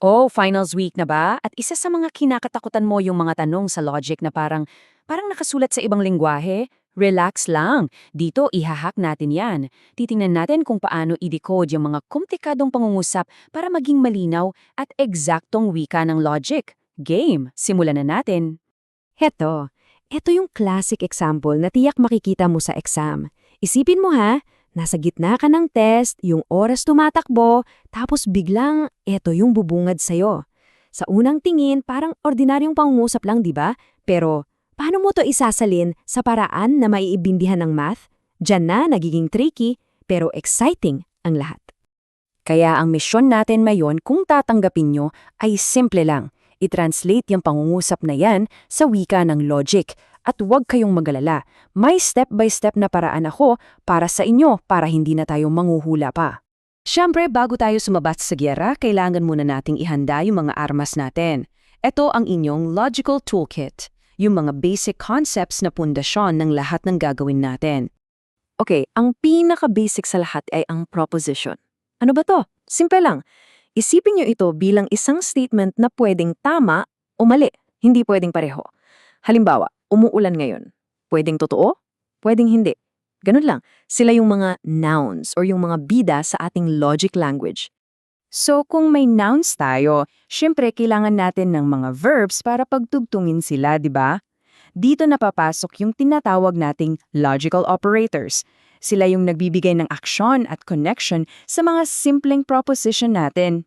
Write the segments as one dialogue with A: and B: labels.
A: Oh, finals week na ba? At isa sa mga kinakatakutan mo yung mga tanong sa logic na parang nakasulat sa ibang lengguwahe? Relax lang. Dito, ihahack natin yan. Titingnan natin kung paano i-decode yung mga komplikadong pangungusap para maging malinaw at eksaktong wika ng logic. Game, simulan na natin.
B: Heto yung classic example na tiyak makikita mo sa exam. Isipin mo ha, nasa gitna ka ng test, yung oras tumatakbo, tapos biglang eto yung bubungad sa'yo. Sa unang tingin, parang ordinaryong pangungusap lang, di ba? Pero paano mo to isasalin sa paraan na maiibindihan ng math? Diyan na nagiging tricky, pero exciting ang lahat.
A: Kaya ang misyon natin ngayon kung tatanggapin nyo ay simple lang. I-translate yung pangungusap na yan sa wika ng logic. At huwag kayong magalala. May step-by-step na paraan ako para sa inyo para hindi na tayo manghuhula pa. Siyempre, bago tayo sumabas sa gyera, kailangan muna nating ihanda yung mga armas natin. Ito ang inyong logical toolkit. Yung mga basic concepts na pundasyon ng lahat ng gagawin natin. Okay, ang pinaka-basic sa lahat ay ang proposition. Ano ba to? Simple lang. Isipin niyo ito bilang isang statement na pwedeng tama o mali, hindi pwedeng pareho. Halimbawa, umuulan ngayon. Pwedeng totoo, pwedeng hindi. Ganun lang. Sila yung mga nouns or yung mga bida sa ating logic language. So kung may nouns tayo, syempre kailangan natin ng mga verbs para pagtugtungin sila, di ba? Dito napapasok yung tinatawag nating logical operators. Sila yung nagbibigay ng aksyon at connection sa mga simpleng proposition natin.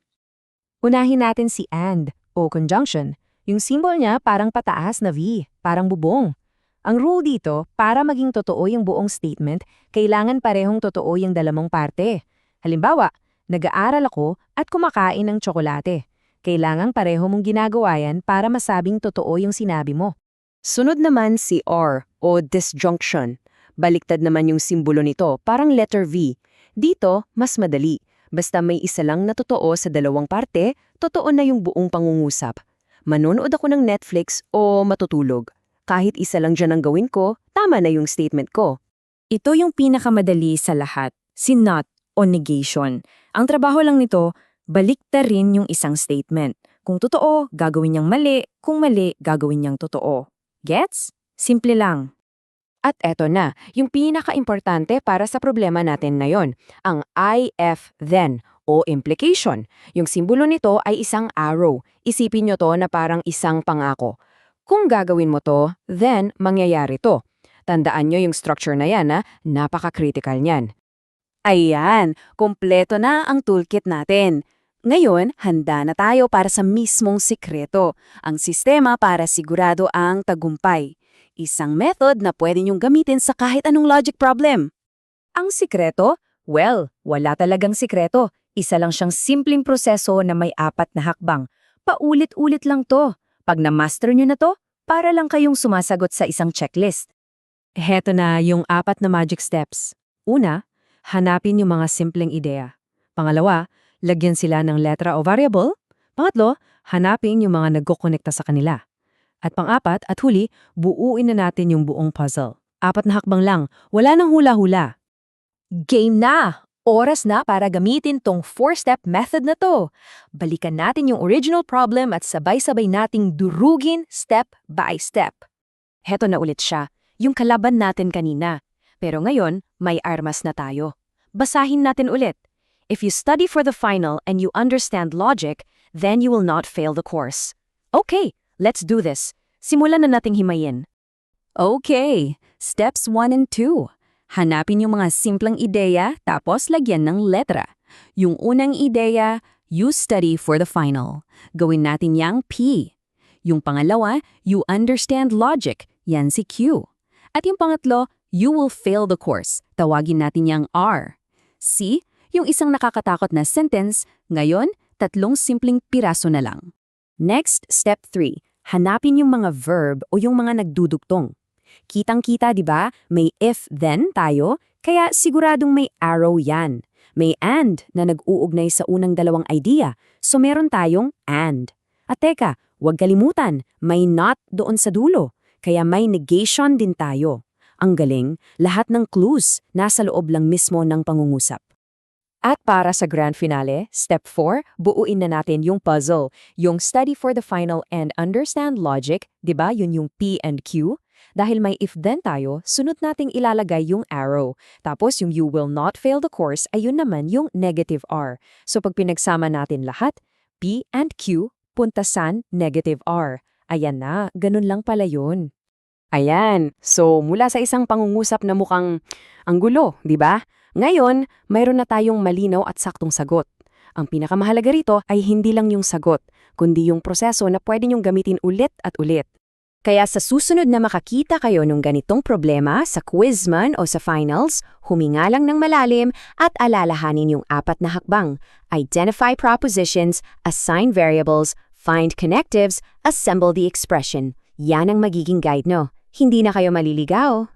B: Unahin natin si and o conjunction. Yung symbol niya parang pataas na V, parang bubong. Ang rule dito, para maging totoo yung buong statement, kailangan parehong totoo yung dalawang parte. Halimbawa, nag-aaral ako at kumakain ng tsokolate. Kailangan pareho mong ginagawa yan para masabing totoo yung sinabi mo.
A: Sunod naman si or o disjunction. Baliktad naman yung simbolo nito, parang letter V. Dito, mas madali. Basta may isa lang na totoo sa dalawang parte, totoo na yung buong pangungusap. Manonood ako ng Netflix o matutulog. Kahit isa lang dyan ang gawin ko, tama na yung statement ko. Ito yung pinakamadali sa lahat, si not o negation. Ang trabaho lang nito, baliktarin yung isang statement. Kung totoo, gagawin niyang mali. Kung mali, gagawin niyang totoo. Gets? Simple lang. At eto na, yung pinaka-importante para sa problema natin na yon, ang if then o implication. Yung simbolo nito ay isang arrow. Isipin nyo to na parang isang pangako. Kung gagawin mo to, then mangyayari to. Tandaan nyo yung structure na yan, napaka-critical niyan. Ayan, kompleto na ang toolkit natin. Ngayon, handa na tayo para sa mismong sikreto, ang sistema para sigurado ang tagumpay. Isang method na pwede niyong gamitin sa kahit anong logic problem. Ang sikreto? Well, wala talagang sikreto. Isa lang siyang simpleng proseso na may 4 na hakbang. Paulit-ulit lang to. Pag na-master niyo na to, para lang kayong sumasagot sa isang checklist.
B: Heto na yung 4 na magic steps. Una, hanapin yung mga simpleng ideya. Pangalawa, lagyan sila ng letra o variable. Pangatlo, hanapin yung mga nagkokonekta sa kanila. At pang-4 at huli, buuin na natin yung buong puzzle. 4 na hakbang lang, wala nang hula-hula.
A: Game na! Oras na para gamitin tong 4-step method na to. Balikan natin yung original problem at sabay-sabay nating durugin step by step. Heto na ulit siya, yung kalaban natin kanina. Pero ngayon, may armas na tayo. Basahin natin ulit. If you study for the final and you understand logic, then you will not fail the course. Okay, let's do this. Simulan na nating himayin. Okay, steps 1 and 2. Hanapin yung mga simpleng ideya tapos lagyan ng letra. Yung unang ideya, you study for the final. Gawin natin yang P. Yung pangalawa, you understand logic. Yan si Q. At yung pangatlo, you will fail the course. Tawagin natin yang R. C, yung isang nakakatakot na sentence. Ngayon, 3 simpleng piraso na lang. Next, step 3. Hanapin yung mga verb o yung mga nagdudugtong. Kitang-kita, di ba? May if-then tayo, kaya siguradong may arrow yan. May and na nag-uugnay sa unang dalawang idea, so meron tayong and. At teka, huwag kalimutan, may not doon sa dulo, kaya may negation din tayo. Ang galing, lahat ng clues nasa loob lang mismo ng pangungusap. At para sa grand finale, step 4, buuin na natin yung puzzle. Yung study for the final and understand logic, di ba? Yun yung P and Q. Dahil may if-then tayo, sunod nating ilalagay yung arrow. Tapos yung you will not fail the course, ayun naman yung negative R. So pag pinagsama natin lahat, P and Q, puntasan, negative R. Ayan na, ganun lang pala yun. Ayan, so mula sa isang pangungusap na mukhang ang gulo, di ba? Ngayon, mayroon na tayong malinaw at saktong sagot. Ang pinakamahalaga rito ay hindi lang yung sagot, kundi yung proseso na pwede niyong gamitin ulit at ulit. Kaya sa susunod na makakita kayo ng ganitong problema sa quiz man o sa finals, huminga lang ng malalim at alalahanin yung 4 na hakbang. Identify propositions, assign variables, find connectives, assemble the expression. Yan ang magiging guide no. Hindi na kayo maliligaw.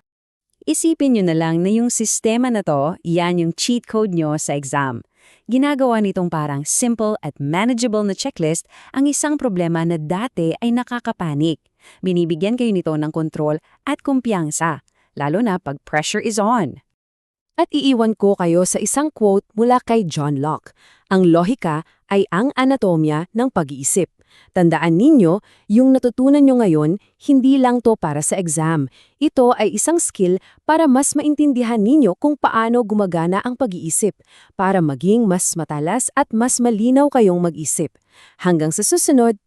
B: Isipin nyo na lang na yung sistema na to, yan yung cheat code nyo sa exam. Ginagawa nitong parang simple at manageable na checklist ang isang problema na dati ay nakakapanik. Binibigyan kayo nito ng kontrol at kumpiyansa, lalo na pag pressure is on. At iiwan ko kayo sa isang quote mula kay John Locke. Ang lohika ay ang anatomya ng pag-iisip. Tandaan ninyo, yung natutunan nyo ngayon, hindi lang to para sa exam. Ito ay isang skill para mas maintindihan ninyo kung paano gumagana ang pag-iisip, para maging mas matalas at mas malinaw kayong mag-isip. Hanggang sa susunod,